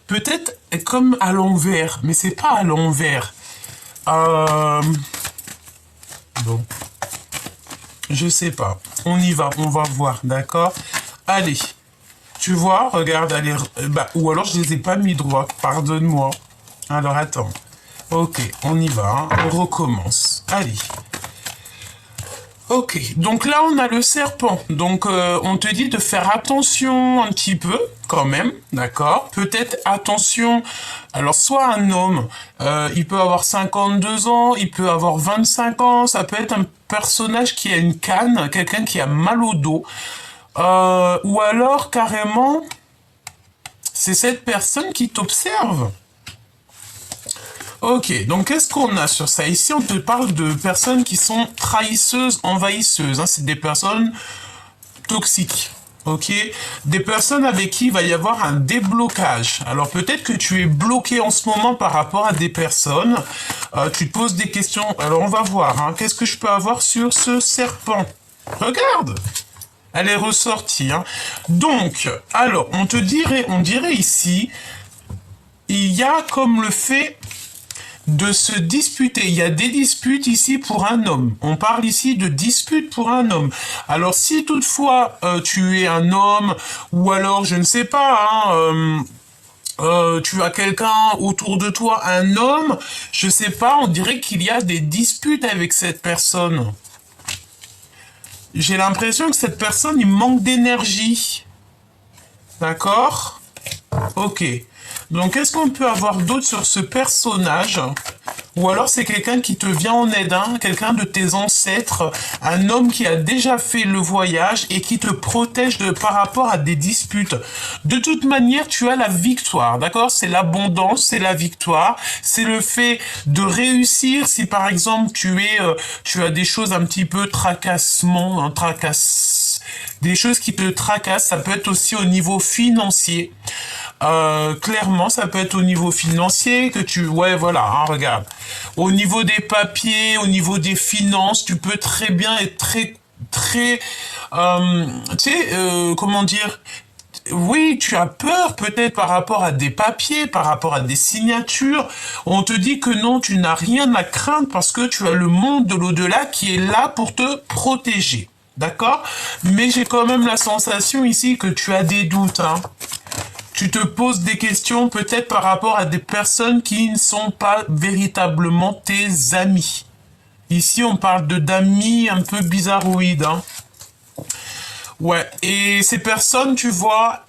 Peut-être comme à l'envers, mais c'est pas à l'envers. Euh... Bon, je sais pas. On y va, on va voir, d'accord? Allez, tu vois, regarde, allez, bah, ou alors je les ai pas mis droit, pardonne-moi. Alors attends. Ok, on y va, hein, on recommence. Allez. Ok, donc là on a le serpent. Donc on te dit de faire attention un petit peu quand même, d'accord? Peut-être attention. Alors soit un homme, il peut avoir 52 ans, il peut avoir 25 ans, ça peut être un personnage qui a une canne, quelqu'un qui a mal au dos. Ou alors carrément, c'est cette personne qui t'observe. Ok, donc qu'est-ce qu'on a sur ça? Ici, on te parle de personnes qui sont trahisseuses, envahisseuses. Hein, c'est des personnes toxiques. Ok, des personnes avec qui il va y avoir un déblocage. Alors peut-être que tu es bloqué en ce moment par rapport à des personnes. Tu te poses des questions. Alors on va voir. Hein, qu'est-ce que je peux avoir sur ce serpent? Regarde, elle est ressortie. Hein. Donc, alors on dirait ici, il y a comme le fait de se disputer. Il y a des disputes ici pour un homme. On parle ici de disputes pour un homme. Alors si toutefois tu es un homme, ou alors je ne sais pas, hein, tu as quelqu'un autour de toi, un homme, je sais pas, on dirait qu'il y a des disputes avec cette personne. J'ai l'impression que cette personne, il manque d'énergie. D'accord? Ok. Donc, qu'est-ce qu'on peut avoir d'autre sur ce personnage? Ou alors c'est quelqu'un qui te vient en aide, hein, quelqu'un de tes ancêtres, un homme qui a déjà fait le voyage et qui te protège par rapport à des disputes. De toute manière, tu as la victoire, d'accord? C'est l'abondance, c'est la victoire, c'est le fait de réussir. Si par exemple tu as des choses un petit peu tracassement, hein, des choses qui te tracassent, ça peut être aussi au niveau financier. Clairement, ça peut être au niveau financier ouais, voilà, hein, regarde. Au niveau des papiers, au niveau des finances, tu peux très bien être très, tu sais, comment dire, oui, tu as peur peut-être par rapport à des papiers, par rapport à des signatures. On te dit que non, tu n'as rien à craindre parce que tu as le monde de l'au-delà qui est là pour te protéger. D'accord? Mais j'ai quand même la sensation ici que tu as des doutes, hein. Tu te poses des questions peut-être par rapport à des personnes qui ne sont pas véritablement tes amis. Ici, on parle d'amis un peu bizarroïdes. Hein. Ouais, et ces personnes, tu vois,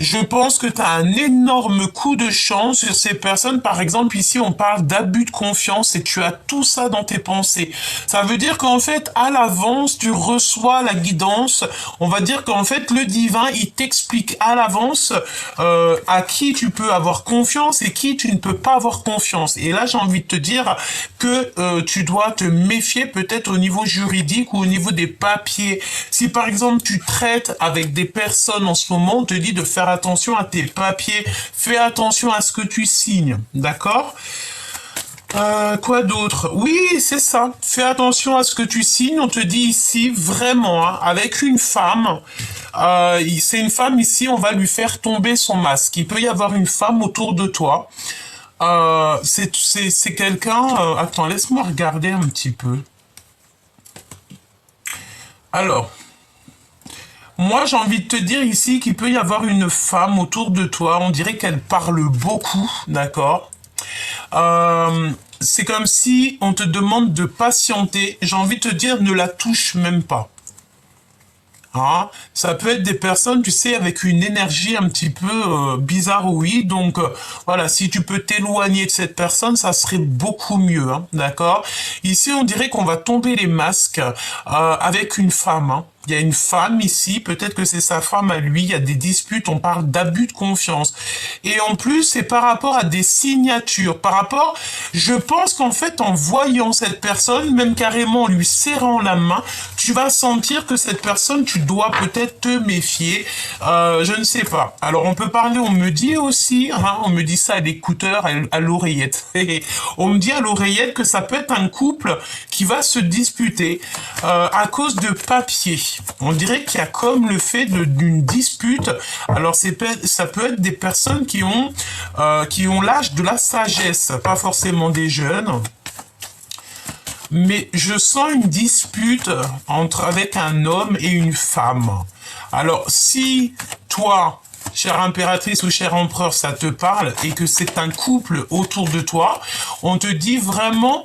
je pense que tu as un énorme coup de chance sur ces personnes. Par exemple, ici, on parle d'abus de confiance et tu as tout ça dans tes pensées. Ça veut dire qu'en fait, à l'avance, tu reçois la guidance. On va dire qu'en fait, le divin, il t'explique à l'avance à qui tu peux avoir confiance et qui tu ne peux pas avoir confiance. Et là, j'ai envie de te dire que tu dois te méfier peut-être au niveau juridique ou au niveau des papiers. Si par exemple, tu traites avec des personnes en ce moment, on te dit de faire attention à tes papiers, fais attention à ce que tu signes, d'accord? Quoi d'autre? Oui, c'est ça. Fais attention à ce que tu signes. On te dit ici, vraiment, hein, avec une femme, c'est une femme ici, on va lui faire tomber son masque. Il peut y avoir une femme autour de toi. C'est quelqu'un... attends, laisse-moi regarder un petit peu. Alors... Moi, j'ai envie de te dire ici qu'il peut y avoir une femme autour de toi. On dirait qu'elle parle beaucoup, d'accord? C'est comme si on te demande de patienter. J'ai envie de te dire, ne la touche même pas. Hein, ça peut être des personnes, tu sais, avec une énergie un petit peu bizarre, oui. Donc, voilà, si tu peux t'éloigner de cette personne, ça serait beaucoup mieux, hein, d'accord? Ici, on dirait qu'on va tomber les masques avec une femme, hein. Il y a une femme ici, peut-être que c'est sa femme à lui, il y a des disputes, on parle d'abus de confiance. Et en plus, c'est par rapport à des signatures, je pense qu'en fait, en voyant cette personne, même carrément en lui serrant la main, tu tu vas sentir que cette personne, tu dois peut-être te méfier, je ne sais pas. Alors on peut parler, on me dit aussi, hein, on me dit ça à l'écouteur, à l'oreillette. On me dit à l'oreillette que ça peut être un couple qui va se disputer à cause de papier. On dirait qu'il y a comme le fait d'une dispute. Alors ça peut être des personnes qui ont l'âge de la sagesse, pas forcément des jeunes. Mais je sens une dispute avec un homme et une femme. Alors, si toi, chère impératrice ou cher empereur, ça te parle et que c'est un couple autour de toi, on te dit vraiment,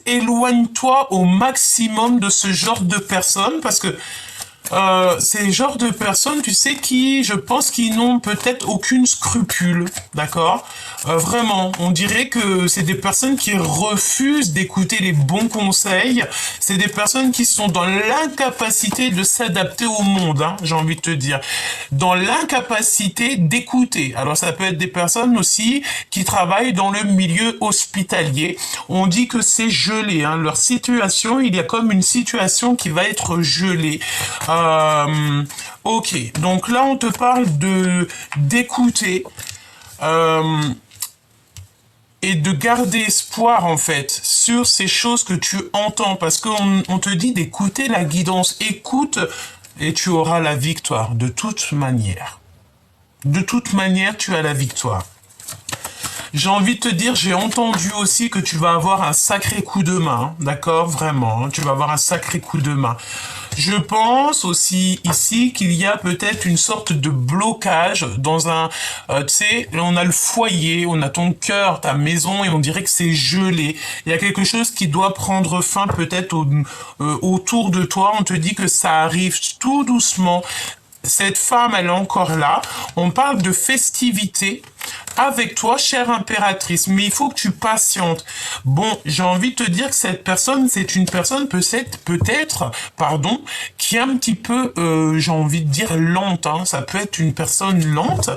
éloigne-toi au maximum de ce genre de personnes parce que c'est le genre de personnes, tu sais, qui, je pense, qui n'ont peut-être aucune scrupule, d'accord? Vraiment, on dirait que c'est des personnes qui refusent d'écouter les bons conseils. C'est des personnes qui sont dans l'incapacité de s'adapter au monde, hein, j'ai envie de te dire. Dans l'incapacité d'écouter. Alors ça peut être des personnes aussi qui travaillent dans le milieu hospitalier. On dit que c'est gelé, hein, leur situation, il y a comme une situation qui va être gelée. Ok, donc là on te parle d'écouter et de garder espoir en fait sur ces choses que tu entends parce qu'on te dit d'écouter la guidance. Écoute et tu auras la victoire de toute manière. De toute manière, tu as la victoire. J'ai envie de te dire, j'ai entendu aussi que tu vas avoir un sacré coup de main, d'accord, vraiment, hein, tu vas avoir un sacré coup de main. Je pense aussi ici qu'il y a peut-être une sorte de blocage dans un, tu sais, on a le foyer, on a ton cœur, ta maison et on dirait que c'est gelé. Il y a quelque chose qui doit prendre fin peut-être autour de toi. On te dit que ça arrive tout doucement. Cette femme, elle est encore là. On parle de festivité avec toi, chère impératrice, mais il faut que tu patientes. Bon, j'ai envie de te dire que cette personne, c'est une personne peut-être, qui est un petit peu, j'ai envie de dire lente. Hein. Ça peut être une personne lente.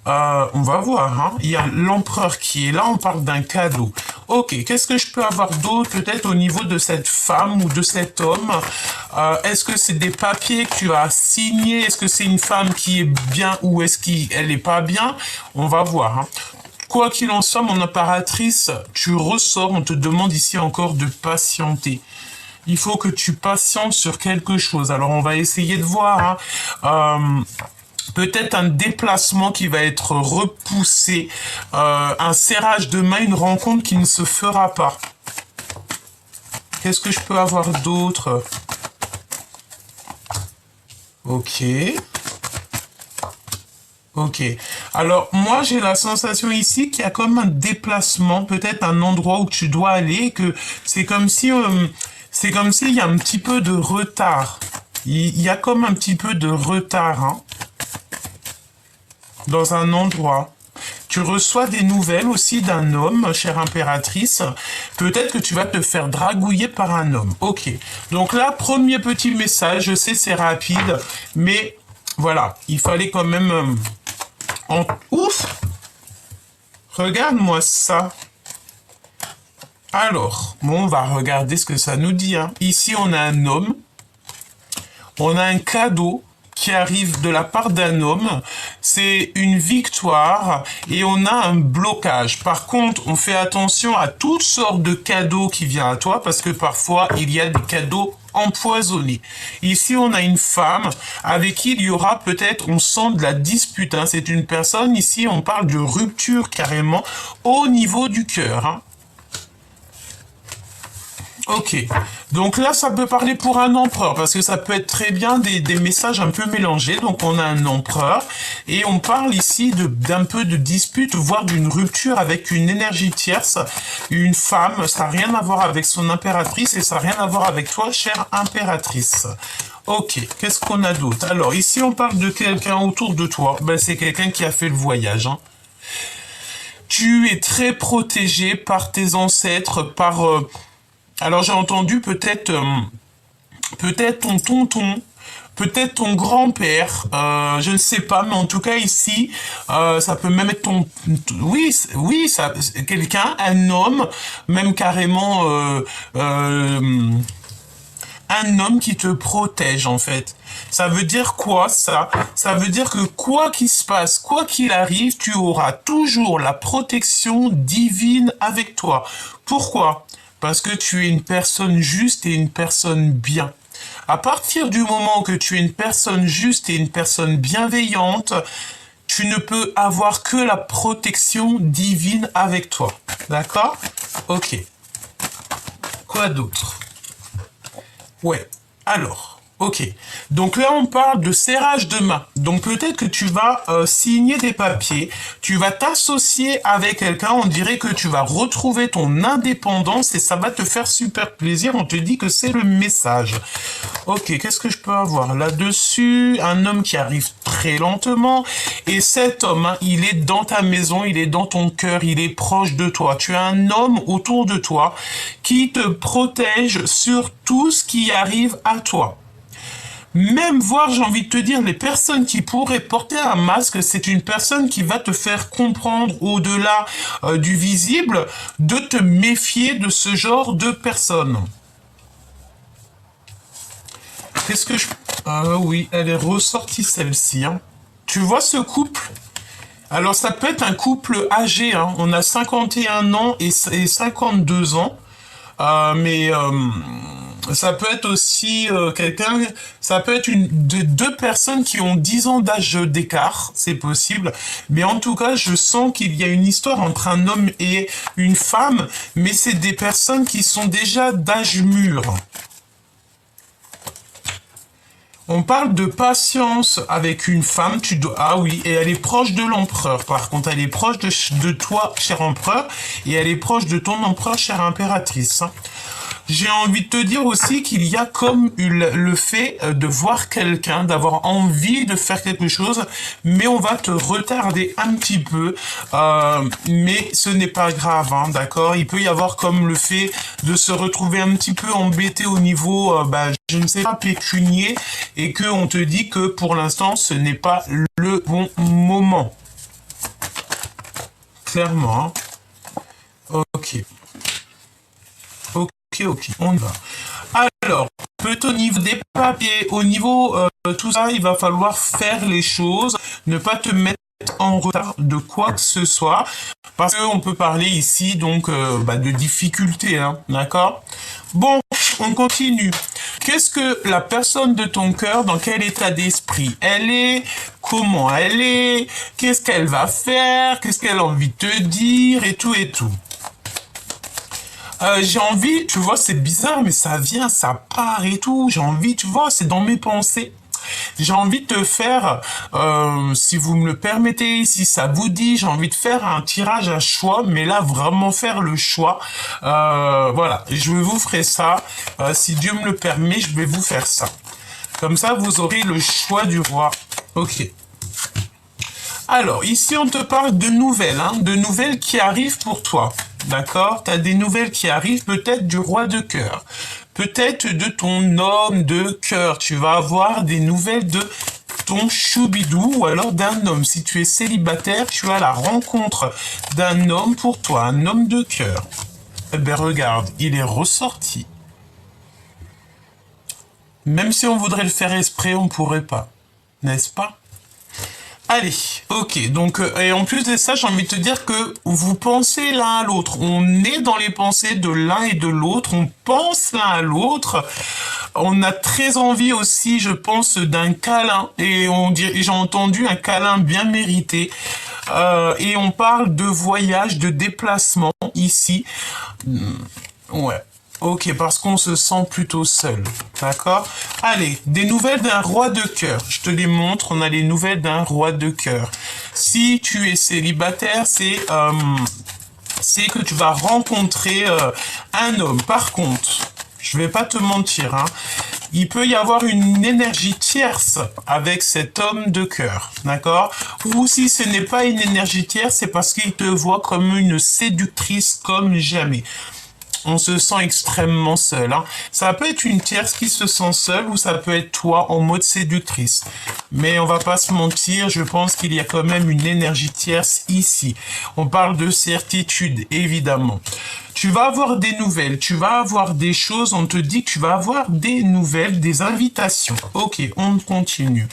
On va voir, hein. Il y a l'empereur qui est là, on parle d'un cadeau. Ok, qu'est-ce que je peux avoir d'autre peut-être au niveau de cette femme ou de cet homme? Est-ce que c'est des papiers que tu as signés? Est-ce que c'est une femme qui est bien ou est-ce qu'elle n'est pas bien? On va voir, hein. Quoi qu'il en soit, mon impératrice, tu ressors, on te demande ici encore de patienter. Il faut que tu patientes sur quelque chose. Alors, on va essayer de voir, hein. Peut-être un déplacement qui va être repoussé, un serrage de main, une rencontre qui ne se fera pas. Qu'est-ce que je peux avoir d'autre? Ok. Ok. Alors, moi, j'ai la sensation ici qu'il y a comme un déplacement, peut-être un endroit où tu dois aller, que c'est comme si il y a un petit peu de retard. Il y a comme un petit peu de retard, hein. Dans un endroit. Tu reçois des nouvelles aussi d'un homme, chère impératrice. Peut-être que tu vas te faire dragouiller par un homme. Ok. Donc là, premier petit message. Je sais, c'est rapide. Mais voilà, il fallait quand même... Ouf! Regarde-moi ça. Alors, bon, on va regarder ce que ça nous dit. Hein. Ici, on a un homme. On a un cadeau qui arrive de la part d'un homme, c'est une victoire et on a un blocage. Par contre, on fait attention à toutes sortes de cadeaux qui viennent à toi parce que parfois, il y a des cadeaux empoisonnés. Ici, on a une femme avec qui il y aura peut-être, on sent de la dispute. Hein. C'est une personne, ici, on parle de rupture carrément au niveau du cœur. Hein. Ok, donc là ça peut parler pour un empereur parce que ça peut être très bien des messages un peu mélangés. Donc on a un empereur et on parle ici d'un peu de dispute, voire d'une rupture avec une énergie tierce, une femme. Ça n'a rien à voir avec son impératrice et ça n'a rien à voir avec toi, chère impératrice. Ok, qu'est-ce qu'on a d'autre? Alors ici on parle de quelqu'un autour de toi. Ben, c'est quelqu'un qui a fait le voyage. Hein. Tu es très protégé par tes ancêtres, par... Alors j'ai entendu peut-être ton tonton, peut-être ton grand-père, je ne sais pas, mais en tout cas ici, ça peut même être oui, ça, quelqu'un, un homme, même carrément, un homme qui te protège, en fait. Ça veut dire quoi, ça? Ça veut dire que quoi qu'il se passe, quoi qu'il arrive, tu auras toujours la protection divine avec toi. Pourquoi? Parce que tu es une personne juste et une personne bien. À partir du moment que tu es une personne juste et une personne bienveillante, tu ne peux avoir que la protection divine avec toi. D'accord? Ok. Quoi d'autre? Ouais. Alors, ok. Donc là, on parle de serrage de main. Donc peut-être que tu vas signer des papiers, tu vas t'associer avec quelqu'un, on dirait que tu vas retrouver ton indépendance et ça va te faire super plaisir. On te dit que c'est le message. Ok, qu'est-ce que je peux avoir là-dessus? Un homme qui arrive très lentement. Et cet homme, hein, il est dans ta maison, il est dans ton cœur, il est proche de toi. Tu as un homme autour de toi qui te protège sur tout ce qui arrive à toi. Même voir, j'ai envie de te dire, les personnes qui pourraient porter un masque, c'est une personne qui va te faire comprendre au-delà du visible, de te méfier de ce genre de personnes. Qu'est-ce que je... Ah oui, elle est ressortie celle-ci. Hein. Tu vois ce couple? Alors ça peut être un couple âgé. Hein. On a 51 ans et 52 ans. Mais ça peut être aussi quelqu'un... Ça peut être deux personnes qui ont 10 ans d'âge d'écart. C'est possible. Mais en tout cas, je sens qu'il y a une histoire entre un homme et une femme. Mais c'est des personnes qui sont déjà d'âge mûr. On parle de patience avec une femme, tu dois... Ah oui, et elle est proche de l'empereur. Par contre, elle est proche de toi, cher empereur, et elle est proche de ton empereur, chère impératrice. J'ai envie de te dire aussi qu'il y a comme le fait de voir quelqu'un, d'avoir envie de faire quelque chose, mais on va te retarder un petit peu, mais ce n'est pas grave, hein, d'accord? Il peut y avoir comme le fait de se retrouver un petit peu embêté au niveau, je ne sais pas, pécunier, et que on te dit que pour l'instant, ce n'est pas le bon moment. Clairement. Hein. Ok. Ok, on y va. Alors, peut-être au niveau des papiers, au niveau tout ça, il va falloir faire les choses, ne pas te mettre en retard de quoi que ce soit, parce qu'on peut parler ici donc de difficultés, hein, d'accord? Bon, on continue. Qu'est-ce que la personne de ton cœur, dans quel état d'esprit elle est? Comment elle est? Qu'est-ce qu'elle va faire? Qu'est-ce qu'elle a envie de te dire? Et tout et tout. J'ai envie, tu vois, c'est bizarre, mais ça vient, ça part et tout. J'ai envie, tu vois, c'est dans mes pensées. J'ai envie de te faire, si vous me le permettez, si ça vous dit, j'ai envie de faire un tirage à choix, mais là, vraiment faire le choix. Voilà, je vous ferai ça. Si Dieu me le permet, je vais vous faire ça. Comme ça, vous aurez le choix du roi. Ok. Alors, ici, on te parle de nouvelles, hein, de nouvelles qui arrivent pour toi. D'accord? Tu as des nouvelles qui arrivent, peut-être du roi de cœur. Peut-être de ton homme de cœur. Tu vas avoir des nouvelles de ton choubidou ou alors d'un homme. Si tu es célibataire, tu as la rencontre d'un homme pour toi, un homme de cœur. Eh ben regarde, il est ressorti. Même si on voudrait le faire exprès, on pourrait pas. N'est-ce pas? Allez, ok, donc, et en plus de ça, j'ai envie de te dire que vous pensez l'un à l'autre. On est dans les pensées de l'un et de l'autre, on pense l'un à l'autre. On a très envie aussi, je pense, d'un câlin. Et j'ai entendu un câlin bien mérité. Et on parle de voyage, de déplacement ici. Ouais. Ok, parce qu'on se sent plutôt seul. D'accord? Allez, des nouvelles d'un roi de cœur. Je te les montre, on a les nouvelles d'un roi de cœur. Si tu es célibataire, c'est que tu vas rencontrer un homme. Par contre, je vais pas te mentir, hein, il peut y avoir une énergie tierce avec cet homme de cœur, d'accord? Ou si ce n'est pas une énergie tierce, c'est parce qu'il te voit comme une séductrice comme jamais. on se sent extrêmement seul. Hein. Ça peut être une tierce qui se sent seule ou ça peut être toi en mode séductrice. Mais on va pas se mentir, je pense qu'il y a quand même une énergie tierce ici. On parle de certitude, évidemment. Tu vas avoir des nouvelles, tu vas avoir des choses, on te dit que tu vas avoir des nouvelles, des invitations. Ok, on continue.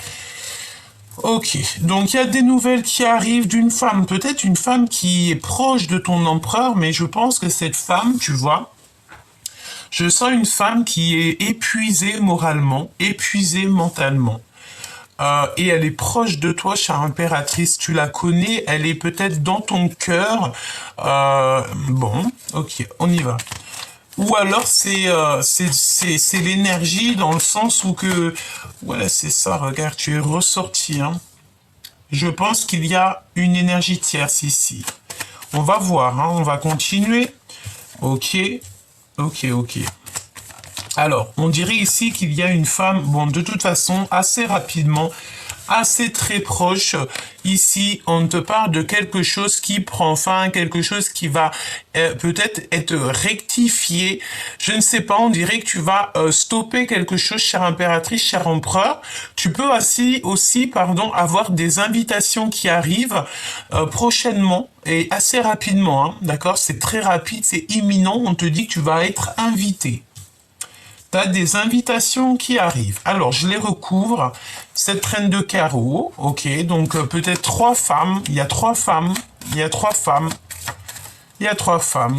Ok, donc il y a des nouvelles qui arrivent d'une femme, peut-être une femme qui est proche de ton empereur, mais je pense que cette femme, tu vois, je sens une femme qui est épuisée moralement, épuisée mentalement. Et elle est proche de toi, chère impératrice, tu la connais, elle est peut-être dans ton cœur. Bon, ok, on y va. Ou alors c'est l'énergie dans le sens où que... Ouais, c'est ça, regarde, tu es ressorti. Hein. Je pense qu'il y a une énergie tierce ici. On va voir, hein, on va continuer. Ok, ok, ok. Alors, on dirait ici qu'il y a une femme, bon, de toute façon, assez rapidement, assez très proche. Ici, on te parle de quelque chose qui prend fin, quelque chose qui va peut-être être rectifié. Je ne sais pas, on dirait que tu vas stopper quelque chose, chère impératrice, cher empereur. Tu peux aussi, avoir des invitations qui arrivent prochainement et assez rapidement. Hein, d'accord, c'est très rapide, c'est imminent. On te dit que tu vas être invité. Tu as des invitations qui arrivent. Alors, je les recouvre. Cette reine de carreau, ok, donc peut-être 3 femmes. Il y a 3 femmes. Il y a 3 femmes. Il y a 3 femmes.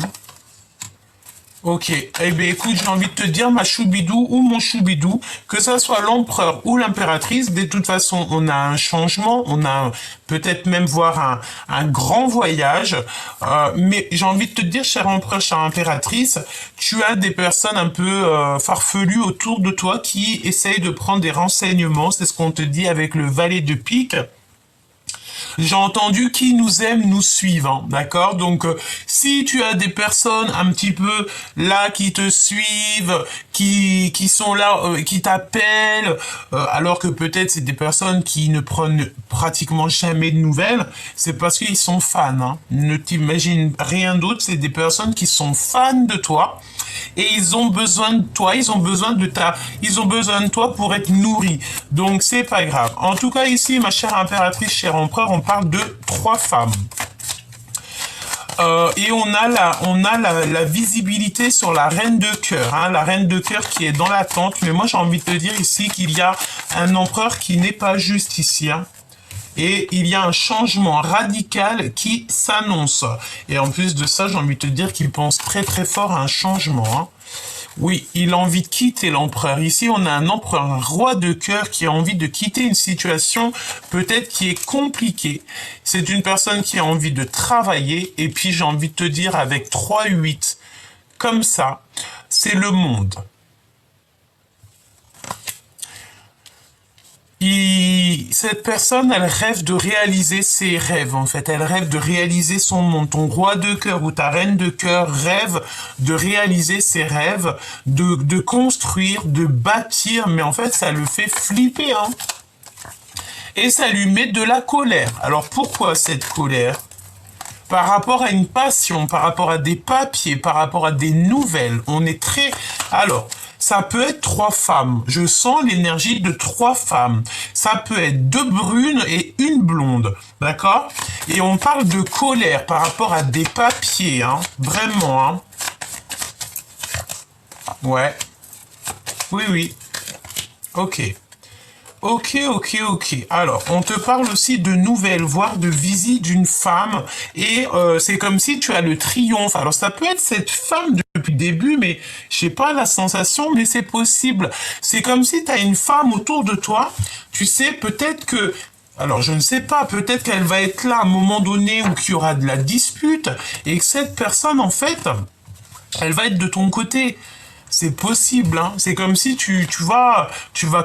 Ok, eh bien écoute, j'ai envie de te dire, ma choubidou ou mon choubidou, que ça soit l'empereur ou l'impératrice, de toute façon, on a un changement, on a peut-être même voir un grand voyage, mais j'ai envie de te dire, cher empereur, chère impératrice, tu as des personnes un peu farfelues autour de toi qui essayent de prendre des renseignements, c'est ce qu'on te dit avec le valet de pique. J'ai entendu qui nous aime, nous suivent, d'accord? Donc, si tu as des personnes un petit peu là qui te suivent, qui sont là, qui t'appellent, alors que peut-être c'est des personnes qui ne prennent pratiquement jamais de nouvelles, c'est parce qu'ils sont fans. Hein. Ne t'imagine rien d'autre, c'est des personnes qui sont fans de toi et ils ont besoin de toi, ils ont besoin de toi pour être nourris. Donc c'est pas grave. En tout cas ici, ma chère impératrice, cher empereur, on parle de 3 femmes. Et on a la visibilité sur la reine de cœur, hein, la reine de cœur qui est dans la tente. Mais moi j'ai envie de te dire ici qu'il y a un empereur qui n'est pas juste ici. Hein. Et il y a un changement radical qui s'annonce. Et en plus de ça, j'ai envie de te dire qu'il pense très très fort à un changement. Hein. Oui, il a envie de quitter l'empereur. Ici, on a un empereur, un roi de cœur qui a envie de quitter une situation peut-être qui est compliquée. C'est une personne qui a envie de travailler. Et puis, j'ai envie de te dire avec 3-8, comme ça, c'est le monde. Cette personne, elle rêve de réaliser ses rêves, en fait. Elle rêve de réaliser son monde. Ton roi de cœur ou ta reine de cœur rêve de réaliser ses rêves, de construire, de bâtir, mais en fait, ça le fait flipper, hein. Et ça lui met de la colère. Alors, pourquoi cette colère ? Par rapport à une passion, par rapport à des papiers, par rapport à des nouvelles. On est très... Alors... Ça peut être 3 femmes. Je sens l'énergie de 3 femmes. Ça peut être 2 brunes et 1 blonde. D'accord? Et on parle de colère par rapport à des papiers. Hein. Vraiment. Hein. Ouais. Oui, oui. Ok. Ok. Alors, on te parle aussi de nouvelles, voire de visite d'une femme. Et c'est comme si tu as le triomphe. Alors, ça peut être cette femme depuis le début, mais je n'ai pas la sensation, mais c'est possible. C'est comme si tu as une femme autour de toi. Tu sais, peut-être que... Alors, je ne sais pas, peut-être qu'elle va être là à un moment donné où il y aura de la dispute. Et que cette personne, en fait, elle va être de ton côté. C'est possible, hein. C'est comme si tu vas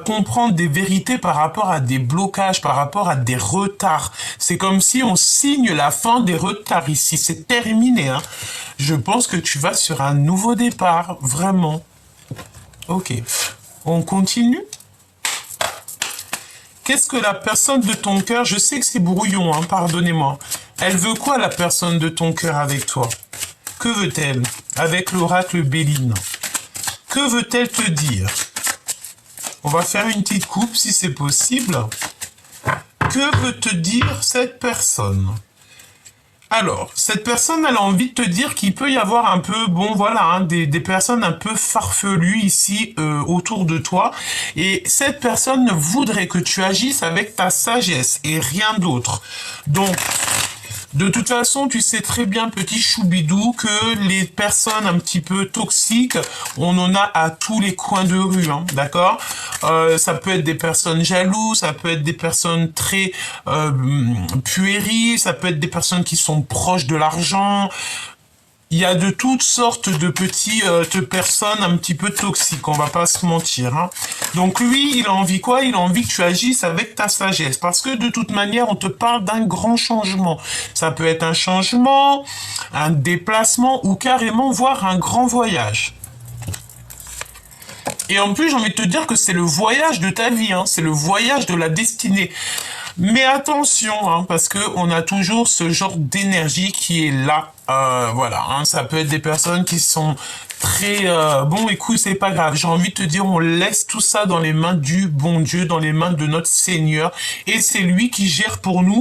comprendre des vérités par rapport à des blocages, par rapport à des retards. C'est comme si on signe la fin des retards ici. C'est terminé, hein. Je pense que tu vas sur un nouveau départ, vraiment. Ok. On continue. Qu'est-ce que la personne de ton cœur, je sais que c'est brouillon, hein, pardonnez-moi. Elle veut quoi, la personne de ton cœur avec toi? Que veut-elle? avec l'oracle Béline. Que veut-elle te dire? On va faire une petite coupe si c'est possible. Que veut te dire cette personne? Alors, cette personne, elle a envie de te dire qu'il peut y avoir un peu, bon voilà, hein, des personnes un peu farfelues ici autour de toi. Et cette personne voudrait que tu agisses avec ta sagesse et rien d'autre. Donc, de toute façon, tu sais très bien, petit choubidou, que les personnes un petit peu toxiques, on en a à tous les coins de rue, hein, d'accord? Ça peut être des personnes jalouses, ça peut être des personnes très puériles, ça peut être des personnes qui sont proches de l'argent. Il y a de toutes sortes de petites personnes un petit peu toxiques, on va pas se mentir. Hein. Donc lui, il a envie quoi? Il a envie que tu agisses avec ta sagesse. Parce que de toute manière, on te parle d'un grand changement. Ça peut être un changement, un déplacement ou carrément voir un grand voyage. Et en plus, j'ai envie de te dire que c'est le voyage de ta vie, hein, c'est le voyage de la destinée. Mais attention, hein, parce que on a toujours ce genre d'énergie qui est là. Voilà, hein, ça peut être des personnes qui sont très... bon, écoute, c'est pas grave. J'ai envie de te dire, on laisse tout ça dans les mains du bon Dieu, dans les mains de notre Seigneur. Et c'est lui qui gère pour nous.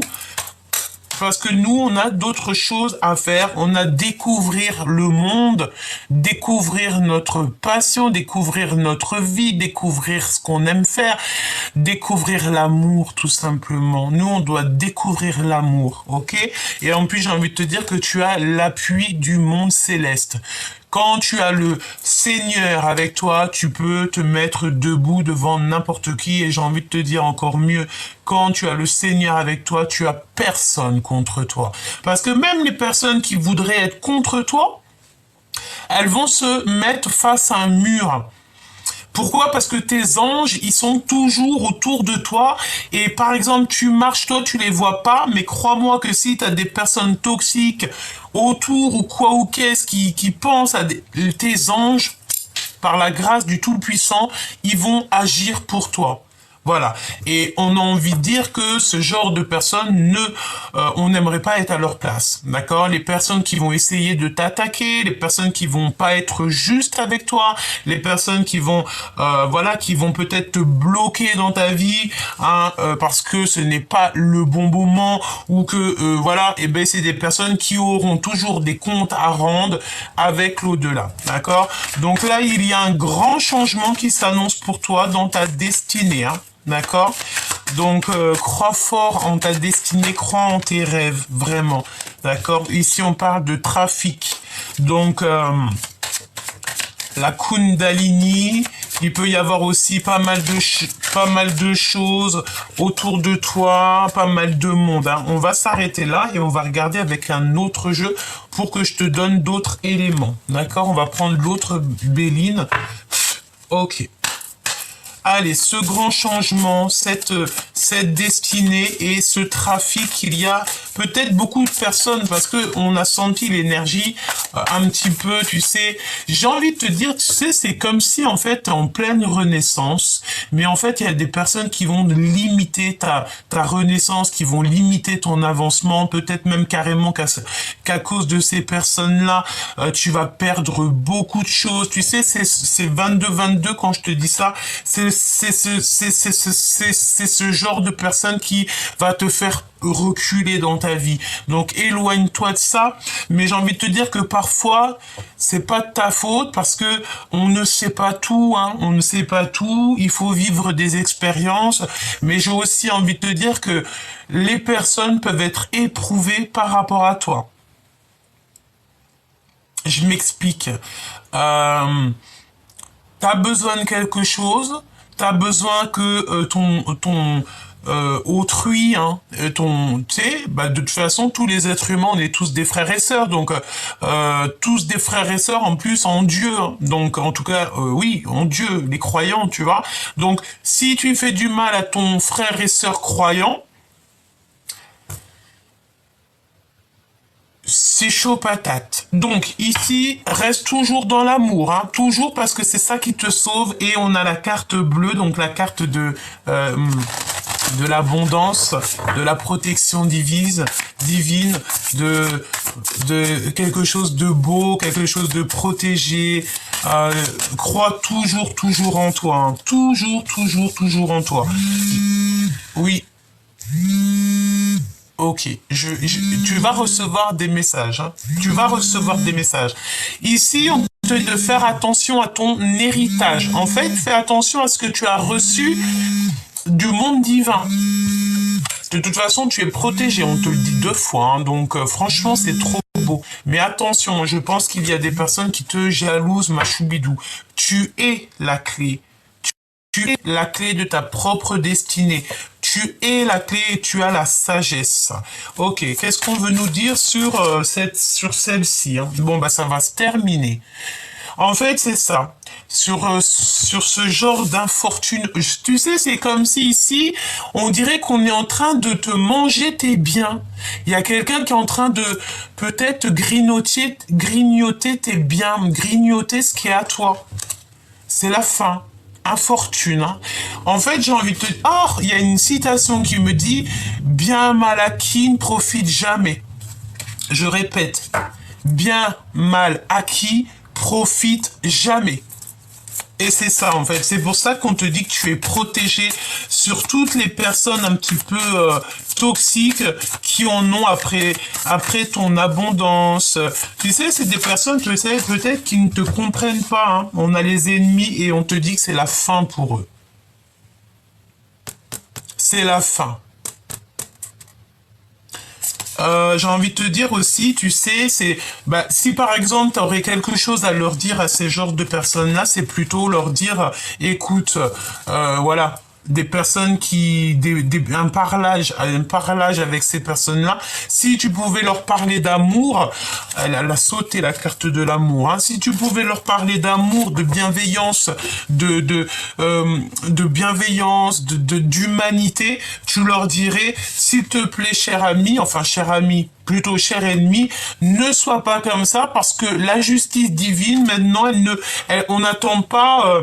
Parce que nous, on a d'autres choses à faire. On a découvrir le monde, découvrir notre passion, découvrir notre vie, découvrir ce qu'on aime faire, découvrir l'amour, tout simplement. Nous, on doit découvrir l'amour, ok? Et en plus, j'ai envie de te dire que tu as l'appui du monde céleste. Quand tu as le Seigneur avec toi, tu peux te mettre debout devant n'importe qui. Et j'ai envie de te dire encore mieux, quand tu as le Seigneur avec toi, tu as personne contre toi. Parce que même les personnes qui voudraient être contre toi, elles vont se mettre face à un mur. Pourquoi? Parce que tes anges, ils sont toujours autour de toi. Et par exemple, tu marches, toi, tu les vois pas. Mais crois-moi que si tu as des personnes toxiques autour ou quoi ou qu'est-ce qui pensent à tes anges, par la grâce du Tout-Puissant, ils vont agir pour toi. Voilà. Et on a envie de dire que ce genre de personnes, on n'aimerait pas être à leur place. D'accord? Les personnes qui vont essayer de t'attaquer, les personnes qui vont pas être justes avec toi, les personnes qui vont, voilà, qui vont peut-être te bloquer dans ta vie, hein, parce que ce n'est pas le bon moment ou que, voilà, et ben c'est des personnes qui auront toujours des comptes à rendre avec l'au-delà. D'accord? Donc là, il y a un grand changement qui s'annonce pour toi dans ta destinée, hein. D'accord? Donc, crois fort en ta destinée, crois en tes rêves, vraiment. D'accord? Ici, on parle de trafic. Donc, la Kundalini, il peut y avoir aussi pas mal de choses autour de toi, pas mal de monde. Hein. On va s'arrêter là et on va regarder avec un autre jeu pour que je te donne d'autres éléments. D'accord? On va prendre l'autre Béline. Ok. Allez, ce grand changement, cette destinée et ce trafic, il y a peut-être beaucoup de personnes parce que on a senti l'énergie un petit peu, tu sais. J'ai envie de te dire, tu sais, c'est comme si en fait en pleine renaissance, mais en fait il y a des personnes qui vont limiter ta renaissance, qui vont limiter ton avancement, peut-être même carrément qu'à cause de ces personnes-là, tu vas perdre beaucoup de choses. Tu sais, c'est 22-22 quand je te dis ça, c'est ce genre de personne qui va te faire reculer dans ta vie. Donc éloigne-toi de ça, mais j'ai envie de te dire que parfois c'est pas de ta faute parce que on ne sait pas tout, hein, on ne sait pas tout, il faut vivre des expériences, mais j'ai aussi envie de te dire que les personnes peuvent être éprouvées par rapport à toi. Je m'explique. T'as besoin de quelque chose, t'as besoin que ton autrui, hein, tu sais, bah, de toute façon, tous les êtres humains, on est tous des frères et sœurs, donc tous des frères et sœurs en plus en Dieu, hein. Donc en tout cas, oui, en Dieu, les croyants, tu vois. Donc si tu fais du mal à ton frère et sœur croyant, c'est chaud patate. Donc ici, reste toujours dans l'amour, hein, toujours parce que c'est ça qui te sauve. Et on a la carte bleue, donc la carte de l'abondance, de la protection divine, de quelque chose de beau, quelque chose de protégé. Crois toujours en toi. Hein. Toujours en toi. Oui. Ok, tu vas recevoir des messages. Hein. Tu vas recevoir des messages. Ici, on te dit de faire attention à ton héritage. En fait, fais attention à ce que tu as reçu du monde divin. De toute façon, tu es protégé, on te le dit 2 fois. Hein. Donc, franchement, c'est trop beau. Mais attention, je pense qu'il y a des personnes qui te jalousent, ma choubidou. Tu es la clé. Tu es la clé de ta propre destinée. Tu es la clé et tu as la sagesse. Ok, qu'est-ce qu'on veut nous dire sur celle-ci hein. Bon, bah ça va se terminer. En fait, c'est ça. Sur ce genre d'infortune, tu sais, c'est comme si ici, on dirait qu'on est en train de te manger tes biens. Il y a quelqu'un qui est en train de peut-être grignoter tes biens, grignoter ce qui est à toi. C'est la fin. Infortune. Hein. En fait, j'ai envie de te dire... Or, il y a une citation qui me dit « Bien mal acquis ne profite jamais ». Je répète, « Bien mal acquis profite jamais ». Et c'est ça, en fait. C'est pour ça qu'on te dit que tu es protégé sur toutes les personnes un petit peu toxiques qui en ont après ton abondance. Tu sais, c'est des personnes, tu sais, peut-être qui ne te comprennent pas. Hein. On a les ennemis et on te dit que c'est la fin pour eux. C'est la fin. J'ai envie de te dire aussi, tu sais, c'est si par exemple tu aurais quelque chose à leur dire à ces genres de personnes-là, c'est plutôt leur dire, écoute, voilà, des personnes qui, un parlage avec ces personnes-là. Si tu pouvais leur parler d'amour, elle a sauté la carte de l'amour. Hein. Si tu pouvais leur parler d'amour, de bienveillance, de bienveillance, d'humanité, tu leur dirais, s'il te plaît, cher ami, enfin cher ami, plutôt cher ennemi, ne sois pas comme ça parce que la justice divine, maintenant, on n'attend pas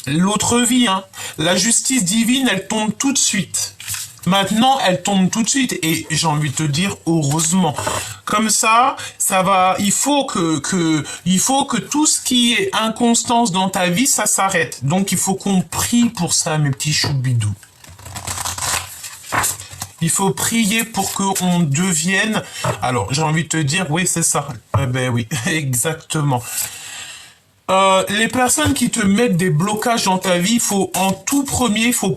l'autre vie. Hein. La justice divine, elle tombe tout de suite. Maintenant, elle tombe tout de suite et j'ai envie de te dire heureusement. Comme ça va. Il faut que tout ce qui est inconstance dans ta vie, ça s'arrête. Donc, il faut qu'on prie pour ça, mes petits choubidous. Il faut prier pour qu'on devienne... Alors, j'ai envie de te dire, oui, c'est ça. Eh ben oui, exactement. Les personnes qui te mettent des blocages dans ta vie, en tout premier, il faut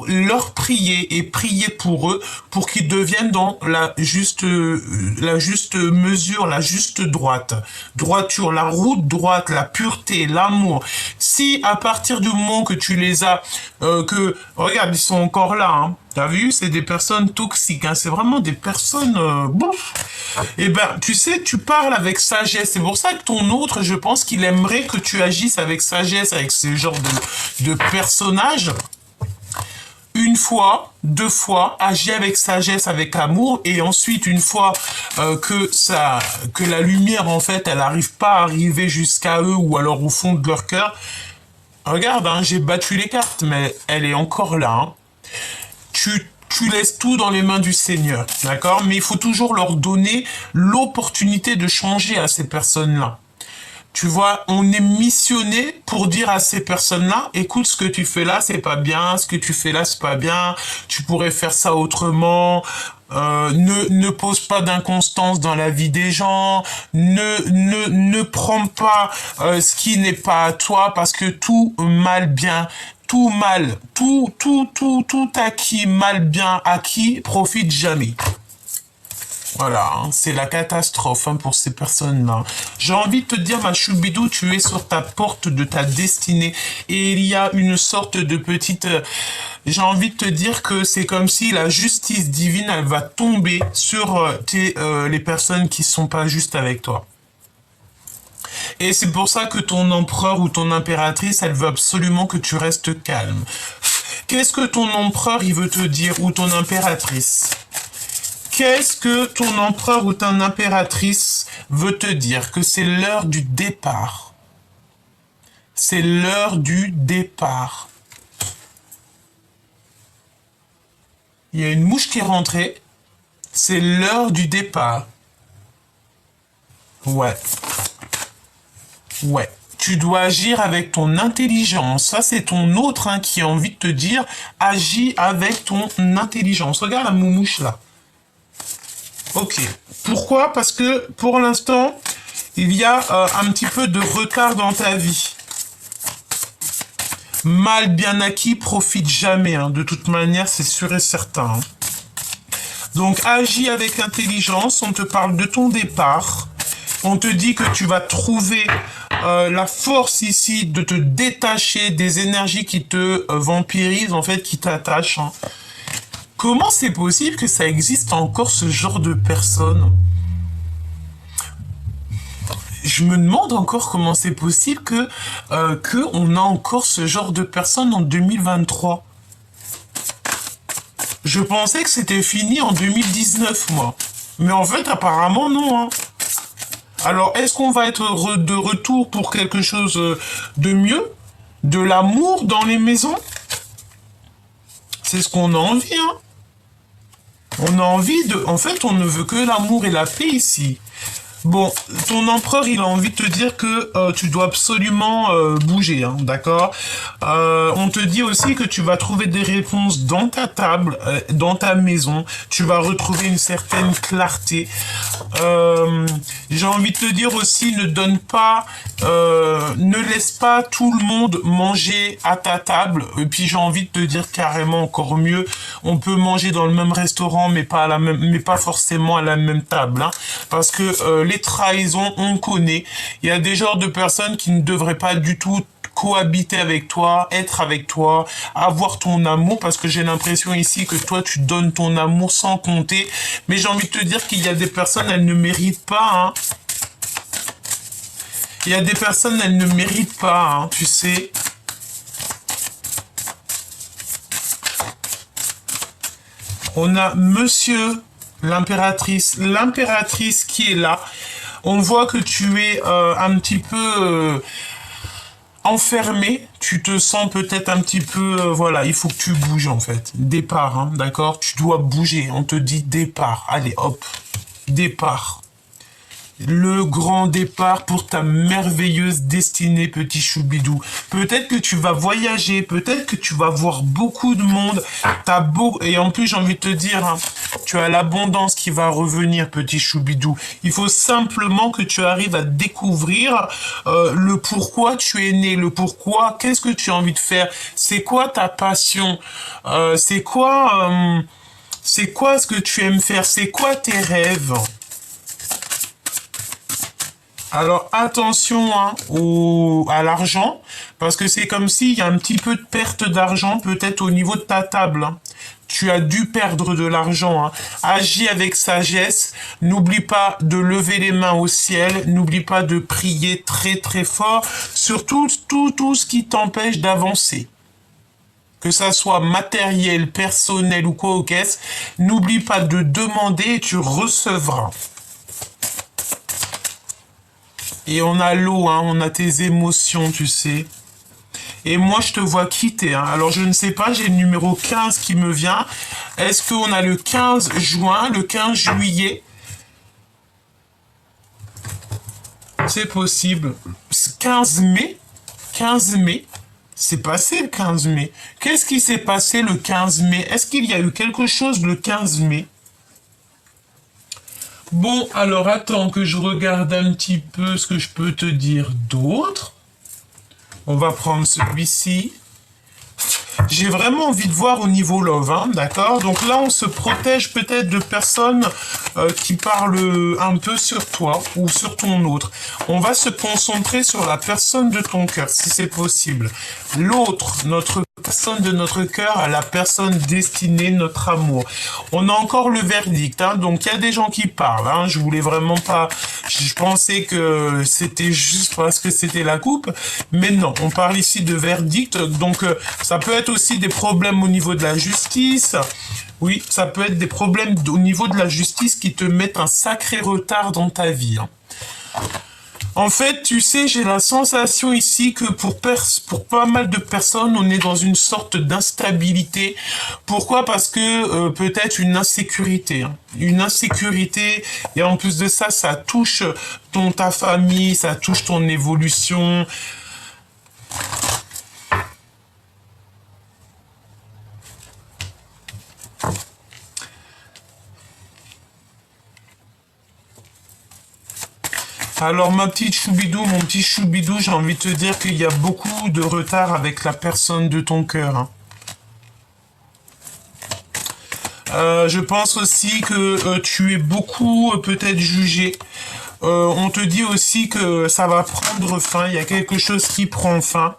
leur prier et prier pour eux, pour qu'ils deviennent dans la juste mesure, la juste droiture, la route droite, la pureté, l'amour. Si à partir du moment que tu les as, regarde, ils sont encore là, hein. T'as vu, c'est des personnes toxiques, hein. C'est vraiment des personnes... bon. Eh ben, tu sais, tu parles avec sagesse. C'est pour ça que ton autre, je pense qu'il aimerait que tu agisses avec sagesse, avec ce genre de personnages. 1 fois, 2 fois, agis avec sagesse, avec amour, et ensuite, une fois que la lumière, en fait, elle n'arrive pas à arriver jusqu'à eux, ou alors au fond de leur cœur, regarde, hein, j'ai battu les cartes, mais elle est encore là, hein. Tu laisses tout dans les mains du Seigneur, d'accord? Mais il faut toujours leur donner l'opportunité de changer à ces personnes-là. Tu vois, on est missionné pour dire à ces personnes-là, écoute, ce que tu fais là, c'est pas bien, ce que tu fais là, c'est pas bien, tu pourrais faire ça autrement, ne pose pas d'inconstance dans la vie des gens, ne prends pas ce qui n'est pas à toi, parce que tout acquis, mal bien acquis, profite jamais. Voilà, hein, c'est la catastrophe hein, pour ces personnes-là. J'ai envie de te dire, ma choubidou, tu es sur ta porte de ta destinée et il y a une sorte de petite... j'ai envie de te dire que c'est comme si la justice divine, elle va tomber sur les personnes qui sont pas justes avec toi. Et c'est pour ça que ton empereur ou ton impératrice, elle veut absolument que tu restes calme. Qu'est-ce que ton empereur, il veut te dire, ou ton impératrice ? Qu'est-ce que ton empereur ou ton impératrice veut te dire? Que c'est l'heure du départ. C'est l'heure du départ. Il y a une mouche qui est rentrée. C'est l'heure du départ. Ouais. Ouais. Tu dois agir avec ton intelligence. Ça, c'est ton autre hein, qui a envie de te dire, agis avec ton intelligence. Regarde la moumouche là. Ok. Pourquoi? Parce que pour l'instant, il y a un petit peu de retard dans ta vie. Mal bien acquis profite jamais. Hein. De toute manière, c'est sûr et certain. Hein. Donc, agis avec intelligence. On te parle de ton départ. On te dit que tu vas trouver la force ici de te détacher des énergies qui te vampirisent, en fait, qui t'attachent. Hein. Comment c'est possible que ça existe encore ce genre de personnes? Je me demande encore comment c'est possible que on a encore ce genre de personnes en 2023. Je pensais que c'était fini en 2019, moi. Mais en fait, apparemment, non. Hein. Alors, est-ce qu'on va être de retour pour quelque chose de mieux? De l'amour dans les maisons? C'est ce qu'on a envie, hein. On a envie de... En fait, on ne veut que l'amour et la paix ici. Bon, ton empereur, il a envie de te dire que tu dois absolument bouger, hein, d'accord? On te dit aussi que tu vas trouver des réponses dans ta table, dans ta maison. Tu vas retrouver une certaine clarté. J'ai envie de te dire aussi, ne laisse pas tout le monde manger à ta table. Et puis j'ai envie de te dire carrément encore mieux, on peut manger dans le même restaurant, mais pas forcément à la même table, hein, parce que les trahisons, on connaît. Il y a des genres de personnes qui ne devraient pas du tout cohabiter avec toi, être avec toi, avoir ton amour, parce que j'ai l'impression ici que toi, tu donnes ton amour sans compter. Mais j'ai envie de te dire qu'il y a des personnes, elles ne méritent pas, hein. Il y a des personnes, elles ne méritent pas, hein, tu sais. On a monsieur l'impératrice qui est là. On voit que tu es un petit peu enfermé. Tu te sens peut-être un petit peu... voilà, il faut que tu bouges en fait. Départ, hein, d'accord? Tu dois bouger. On te dit départ. Allez, hop. Départ. Le grand départ pour ta merveilleuse destinée, petit choubidou. Peut-être que tu vas voyager, peut-être que tu vas voir beaucoup de monde. Et en plus, j'ai envie de te dire, hein, tu as l'abondance qui va revenir, petit choubidou. Il faut simplement que tu arrives à découvrir le pourquoi tu es né, le pourquoi, qu'est-ce que tu as envie de faire, c'est quoi ta passion, c'est quoi ce que tu aimes faire, c'est quoi tes rêves. Alors attention hein, à l'argent, parce que c'est comme s'il y a un petit peu de perte d'argent peut-être au niveau de ta table. Hein. Tu as dû perdre de l'argent. Hein. Agis avec sagesse. N'oublie pas de lever les mains au ciel. N'oublie pas de prier très très fort sur tout ce qui t'empêche d'avancer. Que ça soit matériel, personnel ou quoi au caisse. N'oublie pas de demander et tu recevras. Et on a l'eau, hein, on a tes émotions, tu sais. Et moi, je te vois quitter. Hein. Alors, je ne sais pas, j'ai le numéro 15 qui me vient. Est-ce qu'on a le 15 juin, le 15 juillet? C'est possible. 15 mai? 15 mai? C'est passé le 15 mai. Qu'est-ce qui s'est passé le 15 mai? Est-ce qu'il y a eu quelque chose le 15 mai? Bon, alors attends que je regarde un petit peu ce que je peux te dire d'autre. On va prendre celui-ci. J'ai vraiment envie de voir au niveau love, hein, d'accord? Donc là, on se protège peut-être de personnes qui parlent un peu sur toi ou sur ton autre. On va se concentrer sur la personne de ton cœur, si c'est possible. L'autre, notre personne de notre cœur, à la personne destinée, notre amour. On a encore le verdict, hein, donc il y a des gens qui parlent. Hein, je voulais vraiment pas... Je pensais que c'était juste parce que c'était la coupe, mais non, on parle ici de verdict, donc ça peut être aussi des problèmes au niveau de la justice. Oui, ça peut être des problèmes au niveau de la justice qui te mettent un sacré retard dans ta vie. Hein. En fait, tu sais, j'ai la sensation ici que pour pas mal de personnes, on est dans une sorte d'instabilité. Pourquoi? Parce que peut-être une insécurité. Hein. Une insécurité, et en plus de ça, ça touche ta famille, ça touche ton évolution. Alors ma petite choubidou, mon petit choubidou, j'ai envie de te dire qu'il y a beaucoup de retard avec la personne de ton cœur. Hein. Je pense aussi que tu es beaucoup peut-être jugé. On te dit aussi que ça va prendre fin, il y a quelque chose qui prend fin.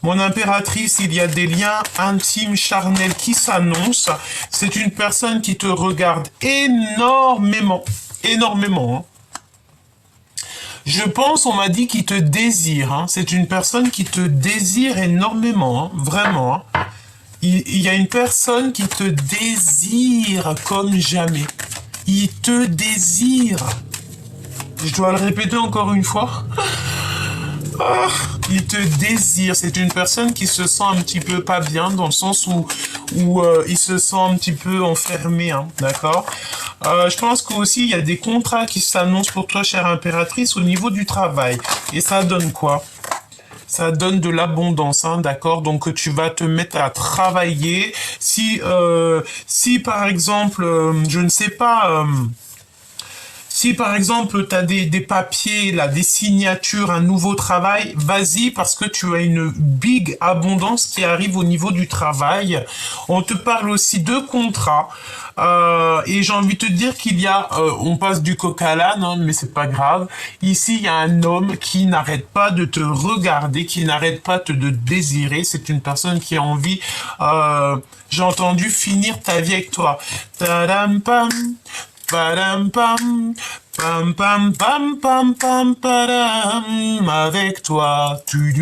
Mon impératrice, il y a des liens intimes, charnels qui s'annoncent. C'est une personne qui te regarde énormément, énormément. Hein. Je pense, on m'a dit qu'il te désire. Hein. C'est une personne qui te désire énormément, hein. Vraiment. Hein. Il y a une personne qui te désire comme jamais. Il te désire. Je dois le répéter encore une fois. Ah, il te désire. C'est une personne qui se sent un petit peu pas bien, dans le sens où il se sent un petit peu enfermé, hein, d'accord? Je pense qu'aussi il y a des contrats qui s'annoncent pour toi, chère impératrice, au niveau du travail. Et ça donne quoi? Ça donne de l'abondance, hein, d'accord? Donc tu vas te mettre à travailler. Si par exemple, je ne sais pas. Si par exemple tu as des papiers, là, des signatures, un nouveau travail, vas-y parce que tu as une big abondance qui arrive au niveau du travail. On te parle aussi de contrats. Et j'ai envie de te dire qu'il y a, on passe du coq à l'âne, hein, mais c'est pas grave. Ici, il y a un homme qui n'arrête pas de te regarder, qui n'arrête pas de désirer. C'est une personne qui a envie, j'ai entendu, finir ta vie avec toi. Tadam pam. Padam pam, pam pam pam pam pam padam, avec toi, tu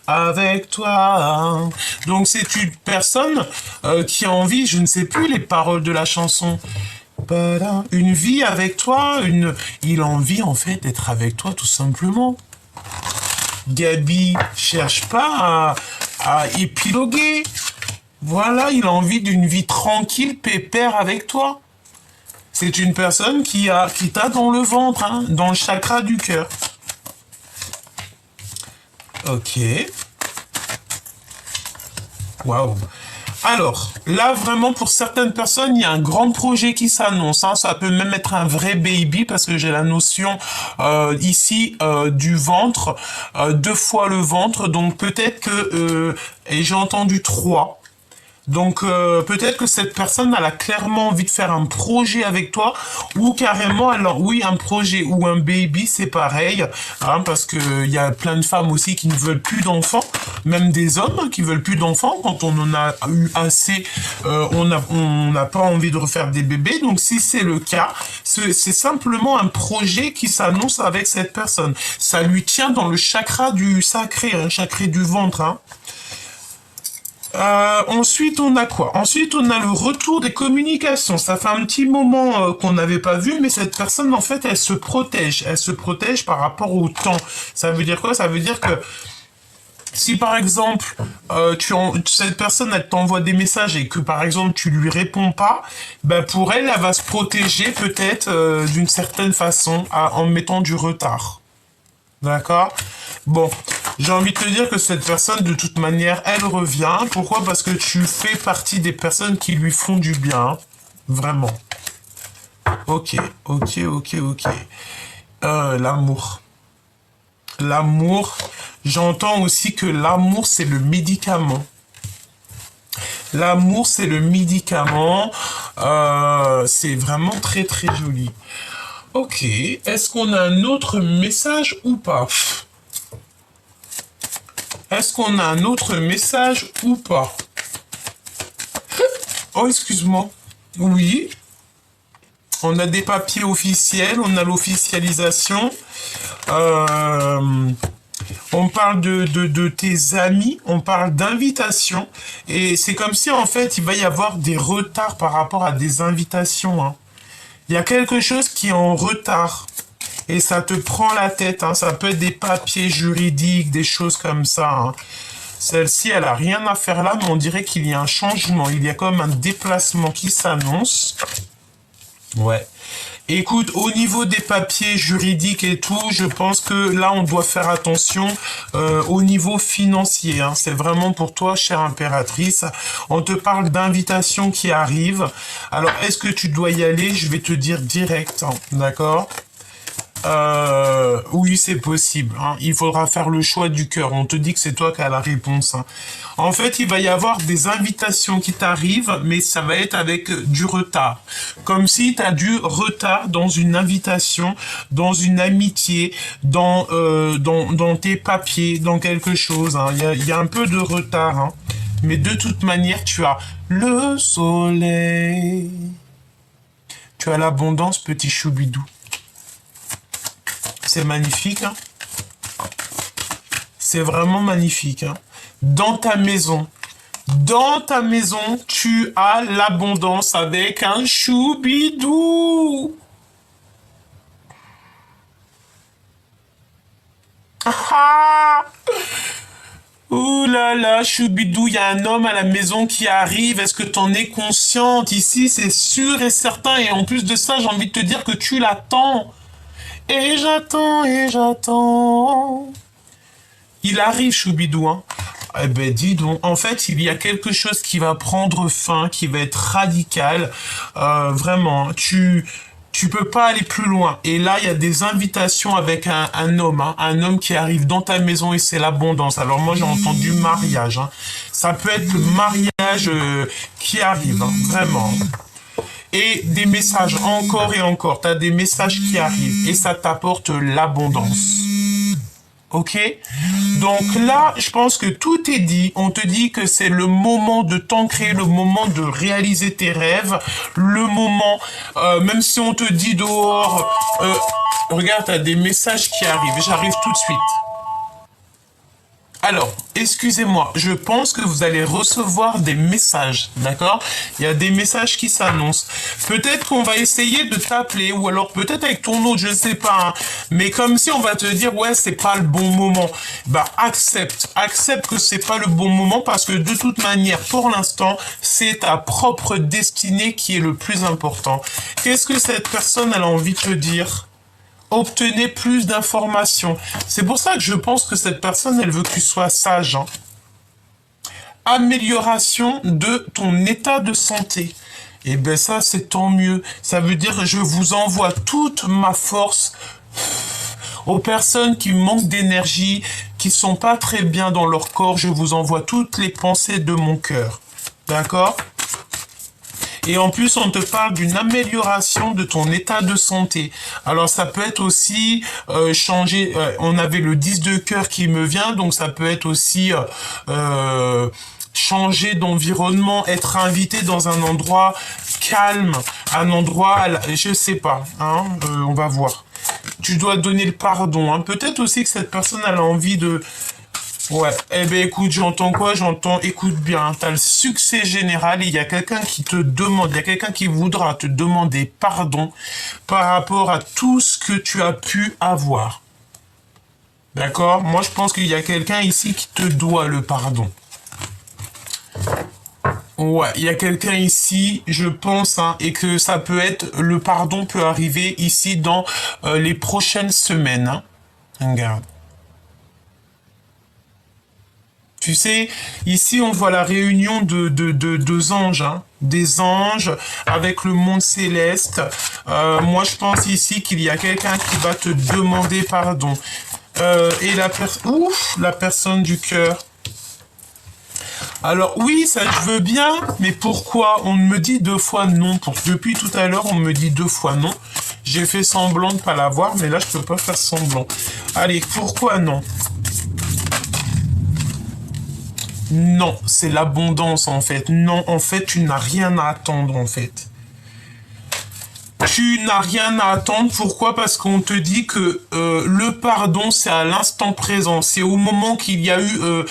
avec toi. Donc c'est une personne qui a envie, je ne sais plus les paroles de la chanson. Padam, une vie avec toi, il a envie en fait d'être avec toi tout simplement. Gabi cherche pas à épiloguer. Voilà, il a envie d'une vie tranquille, pépère avec toi. C'est une personne qui t'a dans le ventre, hein, dans le chakra du cœur. Ok. Waouh. Alors, là, vraiment, pour certaines personnes, il y a un grand projet qui s'annonce. Hein. Ça peut même être un vrai baby, parce que j'ai la notion ici du ventre, 2 fois le ventre. Donc, peut-être que... et j'ai entendu 3. Donc peut-être que cette personne elle a clairement envie de faire un projet avec toi ou carrément alors oui un projet ou un baby c'est pareil hein, parce que il y a plein de femmes aussi qui ne veulent plus d'enfants, même des hommes qui veulent plus d'enfants quand on en a eu assez, on n'a pas envie de refaire des bébés. Donc si c'est le cas, c'est simplement un projet qui s'annonce avec cette personne. Ça lui tient dans le chakra du sacré, un chakra du ventre. Hein. Ensuite, on a quoi? Ensuite, on a le retour des communications. Ça fait un petit moment qu'on n'avait pas vu, mais cette personne, en fait, elle se protège. Elle se protège par rapport au temps. Ça veut dire quoi? Ça veut dire que si, par exemple, cette personne, elle t'envoie des messages et que, par exemple, tu lui réponds pas, ben pour elle, elle va se protéger peut-être d'une certaine façon en mettant du retard. D'accord? Bon, j'ai envie de te dire que cette personne, de toute manière, elle revient. Pourquoi? Parce que tu fais partie des personnes qui lui font du bien. Vraiment. Ok. L'amour. L'amour. J'entends aussi que l'amour, c'est le médicament. L'amour, c'est le médicament. C'est vraiment très, très joli. Ok. Est-ce qu'on a un autre message ou pas? Est-ce qu'on a un autre message ou pas? Oh, excuse-moi. Oui. On a des papiers officiels, on a l'officialisation. On parle de tes amis, on parle d'invitations. Et c'est comme si, en fait, il va y avoir des retards par rapport à des invitations. Hein. Il y a quelque chose qui est en retard. et ça te prend la tête, hein. Ça peut être des papiers juridiques, des choses comme ça, hein. Celle-ci, elle a rien à faire là, mais on dirait qu'il y a un changement. Il y a comme un déplacement qui s'annonce. Ouais. Écoute, au niveau des papiers juridiques et tout, je pense que là, on doit faire attention au niveau financier, hein. C'est vraiment pour toi, chère impératrice. On te parle d'invitations qui arrivent. Alors, est-ce que tu dois y aller? Je vais te dire direct, hein, d'accord? Oui, c'est possible, hein. Il faudra faire le choix du cœur. On te dit que c'est toi qui as la réponse, hein. En fait, il va y avoir des invitations qui t'arrivent, mais ça va être avec du retard. Comme si tu as du retard dans une invitation, dans une amitié, dans tes papiers, dans quelque chose, hein. Il y a un peu de retard, hein. Mais de toute manière, tu as le soleil. Tu as l'abondance, petit choubidou. C'est magnifique, hein. C'est vraiment magnifique, hein. Dans ta maison, tu as l'abondance avec un choubidou. Ah! Ouh là là, choubidou, il y a un homme à la maison qui arrive. Est-ce que t'en es consciente? Ici, c'est sûr et certain. Et en plus de ça, j'ai envie de te dire que tu l'attends. Et j'attends, et j'attends. Il arrive, choubidou, hein. Eh ben, dis donc. En fait, il y a quelque chose qui va prendre fin, qui va être radical. Vraiment, tu peux pas aller plus loin. Et là, il y a des invitations avec un homme, hein, un homme qui arrive dans ta maison et c'est l'abondance. Alors moi, j'ai entendu mariage, hein. Ça peut être le mariage qui arrive, hein, vraiment. Et des messages encore et encore. Tu as des messages qui arrivent et ça t'apporte l'abondance. Ok? Donc là, je pense que tout est dit. On te dit que c'est le moment de t'ancrer, le moment de réaliser tes rêves, le moment, même si on te dit dehors, regarde, tu as des messages qui arrivent. J'arrive tout de suite. Alors, excusez-moi, je pense que vous allez recevoir des messages, d'accord? Il y a des messages qui s'annoncent. Peut-être qu'on va essayer de t'appeler, ou alors peut-être avec ton autre, je sais pas, hein. Mais comme si on va te dire, ouais, c'est pas le bon moment. Bah, accepte que c'est pas le bon moment, parce que de toute manière, pour l'instant, c'est ta propre destinée qui est le plus important. Qu'est-ce que cette personne, elle a envie de te dire? Obtenez plus d'informations. C'est pour ça que je pense que cette personne, elle veut que tu sois sage, hein. Amélioration de ton état de santé. Et ben ça, c'est tant mieux. Ça veut dire que je vous envoie toute ma force aux personnes qui manquent d'énergie, qui sont pas très bien dans leur corps. Je vous envoie toutes les pensées de mon cœur. D'accord ? Et en plus, on te parle d'une amélioration de ton état de santé. Alors, ça peut être aussi changer. On avait le 10 de cœur qui me vient, donc ça peut être aussi changer d'environnement, être invité dans un endroit calme, un endroit, je sais pas, hein, on va voir. Tu dois donner le pardon, hein. Peut-être aussi que cette personne elle a envie de. Ouais, eh ben écoute, j'entends quoi? J'entends, écoute bien, t'as le succès général, il y a quelqu'un qui te demande, il y a quelqu'un qui voudra te demander pardon par rapport à tout ce que tu as pu avoir. D'accord? Moi, je pense qu'il y a quelqu'un ici qui te doit le pardon. Ouais, il y a quelqu'un ici, je pense, hein, et que ça peut être, le pardon peut arriver ici dans les prochaines semaines, hein. Regarde. Tu sais, ici on voit la réunion de deux anges, hein, des anges avec le monde céleste. Moi je pense ici qu'il y a quelqu'un qui va te demander pardon. Et la personne du cœur. Alors oui, ça je veux bien, mais pourquoi on me dit 2 fois non? Depuis tout à l'heure, on me dit 2 fois non. J'ai fait semblant de pas l'avoir, mais là je peux pas faire semblant. Allez, pourquoi non? Non, c'est l'abondance en fait. Non, en fait, tu n'as rien à attendre en fait. Tu n'as rien à attendre. Pourquoi? Parce qu'on te dit que le pardon, c'est à l'instant présent. C'est au moment qu'il y a eu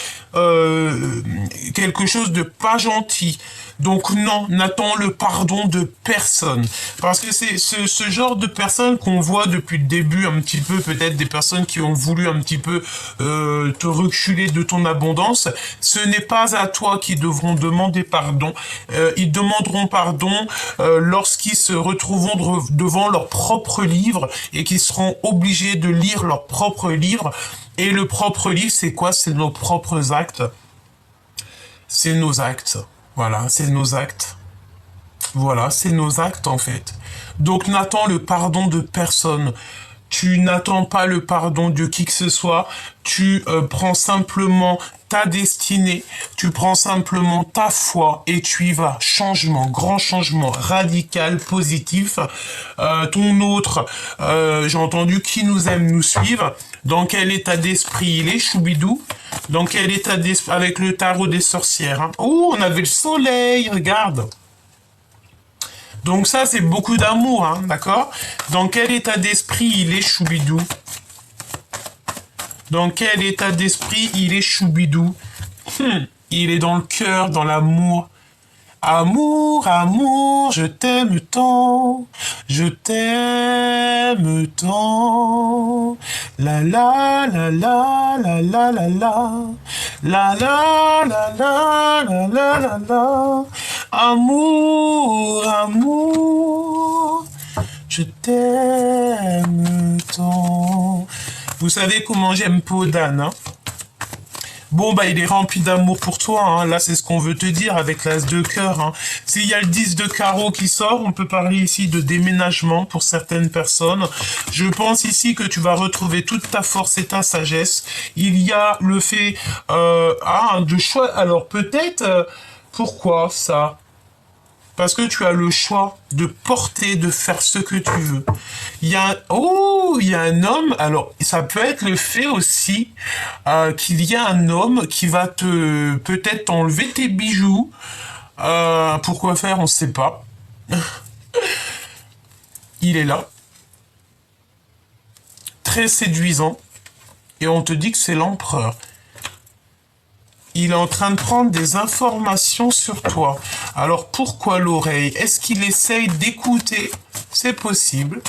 quelque chose de pas gentil, Donc non, n'attends le pardon de personne. Parce que c'est ce genre de personnes qu'on voit depuis le début un petit peu, peut-être des personnes qui ont voulu un petit peu te reculer de ton abondance. Ce n'est pas à toi qui devront demander pardon. Ils demanderont pardon lorsqu'ils se retrouveront devant leur propre livre et qu'ils seront obligés de lire leur propre livre. Et le propre livre, c'est quoi? C'est nos propres actes. C'est nos actes. Voilà, c'est nos actes. Voilà, c'est nos actes en fait. Donc n'attends le pardon de personne. Tu n'attends pas le pardon de qui que ce soit. Tu prends simplement ta destinée, tu prends simplement ta foi et tu y vas. Changement, grand changement, radical, positif. Ton autre, j'ai entendu, qui nous aime nous suivre. Dans quel état d'esprit il est, Choubidou? Dans quel état d'esprit, avec le tarot des sorcières, hein. Oh, on avait le soleil, regarde. Donc ça, c'est beaucoup d'amour, hein, d'accord? Dans quel état d'esprit il est, Choubidou? Dans quel état d'esprit il est, Choubidou? Il est dans le cœur, dans l'amour. Amour, amour, je t'aime tant, je t'aime tant. La la la la la la la la. La la la la la la la la. Amour, amour, je t'aime tant. Vous savez comment j'aime Podane, hein? Bon, bah, il est rempli d'amour pour toi, hein. Là, c'est ce qu'on veut te dire avec l'as de cœur, hein. S'il y a le 10 de carreau qui sort, on peut parler ici de déménagement pour certaines personnes. Je pense ici que tu vas retrouver toute ta force et ta sagesse. Il y a le fait, de choix. Alors, peut-être, pourquoi ça? Parce que tu as le choix de porter, de faire ce que tu veux. Il y a un homme, alors ça peut être le fait aussi qu'il y a un homme qui va peut-être t'enlever tes bijoux. Pourquoi faire, on ne sait pas. Il est là. Très séduisant. Et on te dit que c'est l'empereur. Il est en train de prendre des informations sur toi. Alors pourquoi l'oreille? Est-ce qu'il essaye d'écouter? C'est possible.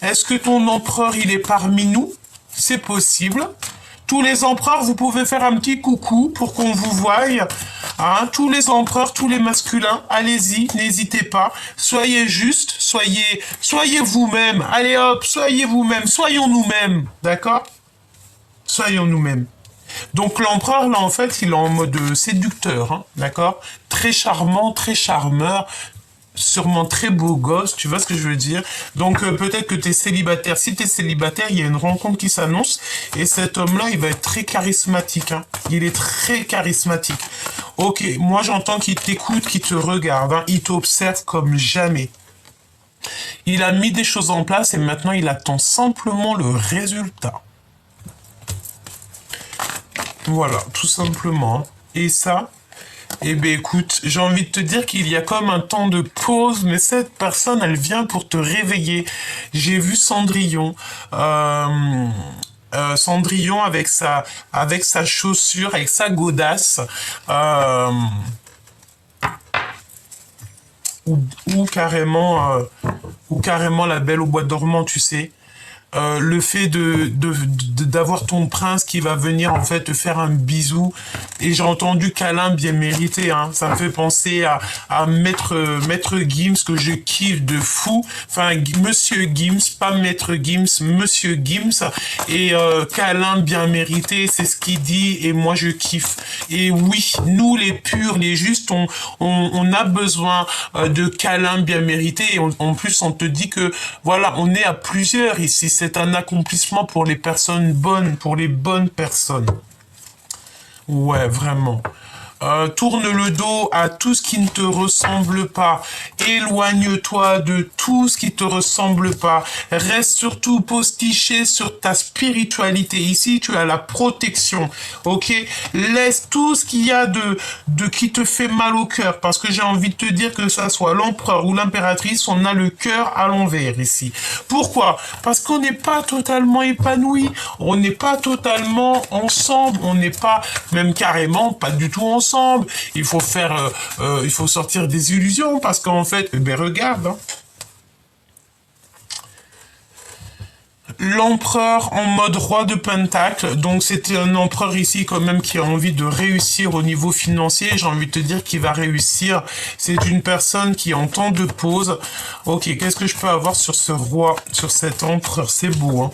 Est-ce que ton empereur, il est parmi nous? C'est possible. Tous les empereurs, vous pouvez faire un petit coucou pour qu'on vous voie. Hein, tous les empereurs, tous les masculins, allez-y, n'hésitez pas. Soyez juste, soyez vous-même. Allez hop, soyez vous-même, soyons nous-mêmes. D'accord? Soyons nous-mêmes. Donc l'empereur, là, en fait, il est en mode séducteur, hein, d'accord? Très charmant, très charmeur, sûrement très beau gosse, tu vois ce que je veux dire? Donc peut-être que tu es célibataire. Si tu es célibataire, il y a une rencontre qui s'annonce, et cet homme-là, il va être très charismatique, hein. Il est très charismatique. Ok, moi j'entends qu'il t'écoute, qu'il te regarde, hein. Il t'observe comme jamais. Il a mis des choses en place, et maintenant il attend simplement le résultat. Voilà, tout simplement. Et ça, eh bien écoute, j'ai envie de te dire qu'il y a comme un temps de pause, mais cette personne, elle vient pour te réveiller. J'ai vu Cendrillon, Cendrillon avec sa chaussure, avec sa godasse, ou carrément la Belle au bois dormant, tu sais. Le fait d'avoir ton prince qui va venir en fait te faire un bisou, et j'ai entendu câlin bien mérité, hein. Ça me fait penser à Maître Gims, que je kiffe de fou, enfin Monsieur Gims, pas Maître Gims, Monsieur Gims, et câlin bien mérité, c'est ce qu'il dit, et moi je kiffe. Et oui, nous les purs, les justes, on a besoin de câlins bien mérités, et en plus on te dit que voilà, on est à plusieurs ici. C'est un accomplissement pour les personnes bonnes, pour les bonnes personnes. Ouais, vraiment. Tourne le dos à tout ce qui ne te ressemble pas. Éloigne-toi de tout ce qui te ressemble pas. Reste surtout postiché sur ta spiritualité. Ici, tu as la protection. Ok? Laisse tout ce qu'il y a de qui te fait mal au cœur. Parce que j'ai envie de te dire que ça soit l'empereur ou l'impératrice, on a le cœur à l'envers ici. Pourquoi? Parce qu'on n'est pas totalement épanoui. On n'est pas totalement ensemble. On n'est pas, même carrément, pas du tout ensemble. ensemble, il faut faire, il faut sortir des illusions, parce qu'en fait, ben regarde, hein. L'empereur en mode roi de pentacle, donc c'est un empereur ici quand même qui a envie de réussir au niveau financier, j'ai envie de te dire qu'il va réussir, c'est une personne qui est en temps de pause. Ok, qu'est-ce que je peux avoir sur ce roi, sur cet empereur, c'est beau, hein.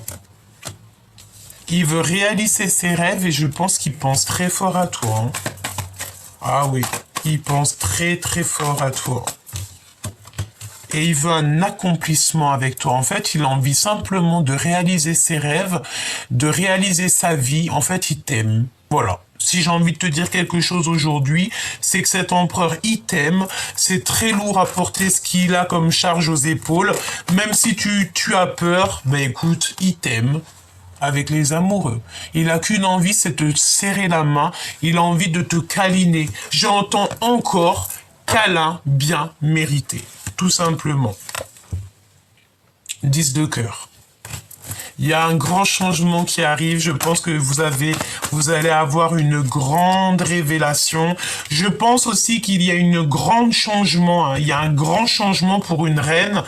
Il veut réaliser ses rêves et je pense qu'il pense très fort à toi, hein. Ah oui, il pense très très fort à toi. Et il veut un accomplissement avec toi. En fait, il a envie simplement de réaliser ses rêves, de réaliser sa vie. En fait, il t'aime. Voilà. Si j'ai envie de te dire quelque chose aujourd'hui, c'est que cet empereur, il t'aime. C'est très lourd à porter ce qu'il a comme charge aux épaules. Même si tu as peur, ben écoute, il t'aime. Avec les amoureux. Il a qu'une envie, c'est de te serrer la main. Il a envie de te câliner. J'entends encore câlin bien mérité. Tout simplement. 10 de cœur. Il y a un grand changement qui arrive. Je pense que vous allez avoir une grande révélation. Je pense aussi qu'il y a une grande changement. Hein. Il y a un grand changement pour une reine,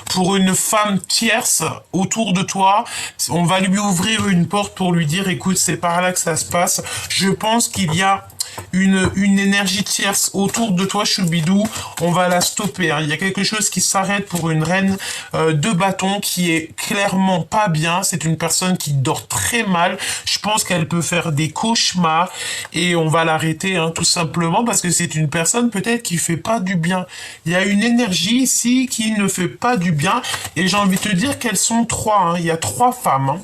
pour une femme tierce autour de toi. On va lui ouvrir une porte pour lui dire, écoute, c'est par là que ça se passe. Je pense qu'il y a une énergie tierce autour de toi, Choubidou, on va la stopper. Hein. Il y a quelque chose qui s'arrête pour une reine de bâton qui est clairement pas bien. C'est une personne qui dort très mal. Je pense qu'elle peut faire des cauchemars et on va l'arrêter, hein, tout simplement parce que c'est une personne peut-être qui fait pas du bien. Il y a une énergie ici qui ne fait pas du bien et j'ai envie de te dire qu'elles sont 3. Hein. Il y a 3 femmes. Hein.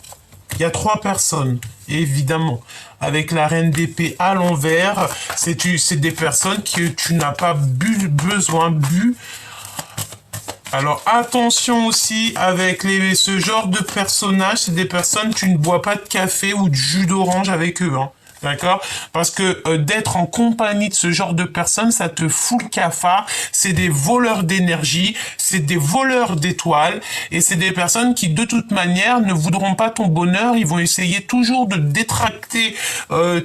Il y a 3 personnes, évidemment. Avec la reine d'épée à l'envers, c'est des personnes que tu n'as pas besoin. Alors attention aussi avec ce genre de personnages, c'est des personnes, tu ne bois pas de café ou de jus d'orange avec eux, hein. D'accord? Parce que d'être en compagnie de ce genre de personnes, ça te fout le cafard. C'est des voleurs d'énergie, c'est des voleurs d'étoiles, et c'est des personnes qui, de toute manière, ne voudront pas ton bonheur. Ils vont essayer toujours de détracter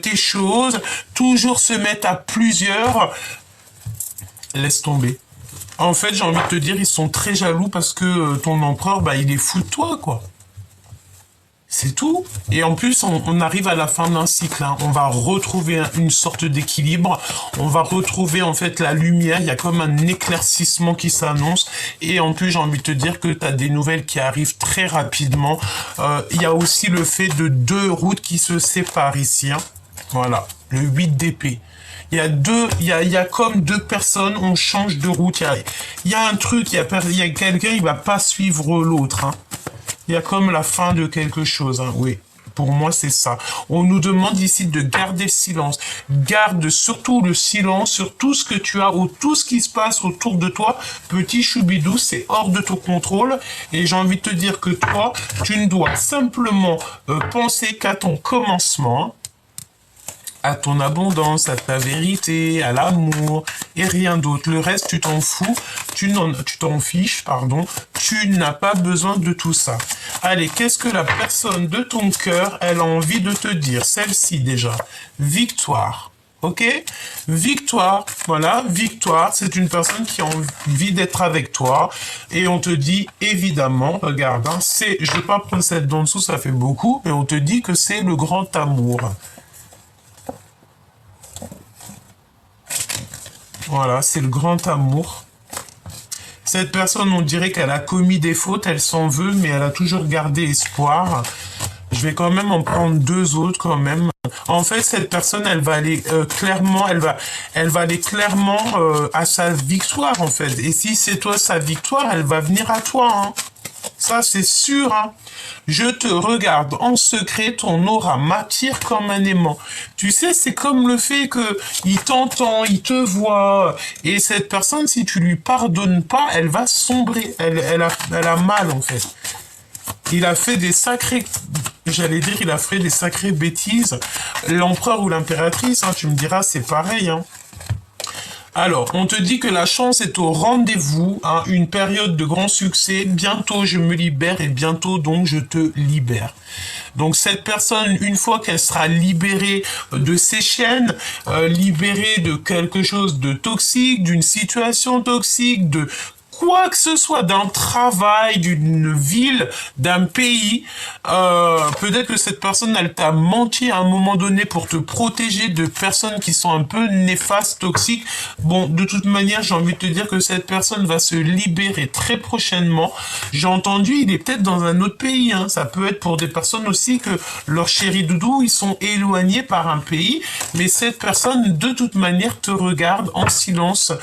tes choses, toujours se mettre à plusieurs. Laisse tomber. En fait, j'ai envie de te dire, ils sont très jaloux parce que ton empereur, bah, il est fou de toi, quoi. C'est tout. Et en plus, on arrive à la fin d'un cycle. Hein. On va retrouver une sorte d'équilibre. On va retrouver en fait la lumière. Il y a comme un éclaircissement qui s'annonce. Et en plus, j'ai envie de te dire que tu as des nouvelles qui arrivent très rapidement. Il y a aussi le fait de 2 routes qui se séparent ici. Hein. Voilà, le 8 d'épée. Il y a comme 2 personnes, on change de route. Il y a un truc, il y a quelqu'un, il va pas suivre l'autre. Hein. Il y a comme la fin de quelque chose, hein, oui. Pour moi, c'est ça. On nous demande ici de garder silence. Garde surtout le silence sur tout ce que tu as ou tout ce qui se passe autour de toi. Petit Choubidou, c'est hors de ton contrôle. Et j'ai envie de te dire que toi, tu ne dois simplement penser qu'à ton commencement, à ton abondance, à ta vérité, à l'amour, et rien d'autre. Le reste, tu t'en fous, tu t'en fiches, pardon, tu n'as pas besoin de tout ça. Allez, qu'est-ce que la personne de ton cœur, elle a envie de te dire? Celle-ci, déjà. Victoire. Ok? Victoire, voilà, victoire, c'est une personne qui a envie d'être avec toi, et on te dit, évidemment, regarde, hein, je vais pas prendre celle d'en dessous, ça fait beaucoup, mais on te dit que c'est le grand amour. Voilà, c'est le grand amour. Cette personne, on dirait qu'elle a commis des fautes, elle s'en veut, mais elle a toujours gardé espoir. Je vais quand même en prendre 2 autres quand même. En fait, cette personne, elle va aller clairement, elle va aller clairement à sa victoire en fait. Et si c'est toi sa victoire, elle va venir à toi. Hein. Ça, c'est sûr. Hein. Je te regarde en secret, ton aura m'attire comme un aimant. Tu sais, c'est comme le fait que il t'entend, il te voit. Et cette personne, si tu lui pardonnes pas, elle va sombrer. Elle a mal, en fait. Il a fait des sacrés... J'allais dire, il a fait des sacrées bêtises. L'empereur ou l'impératrice, hein, tu me diras, c'est pareil. Hein. Alors, on te dit que la chance est au rendez-vous, hein, une période de grand succès. Bientôt, je me libère et bientôt, donc, je te libère. Donc, cette personne, une fois qu'elle sera libérée de ses chaînes, libérée de quelque chose de toxique, d'une situation toxique, de quoi que ce soit, d'un travail, d'une ville, d'un pays, peut-être que cette personne, elle t'a menti à un moment donné pour te protéger de personnes qui sont un peu néfastes, toxiques. Bon, de toute manière, j'ai envie de te dire que cette personne va se libérer très prochainement. J'ai entendu, il est peut-être dans un autre pays, hein. Ça peut être pour des personnes aussi que leurs chéris doudous, ils sont éloignés par un pays, mais cette personne, de toute manière, te regarde en silence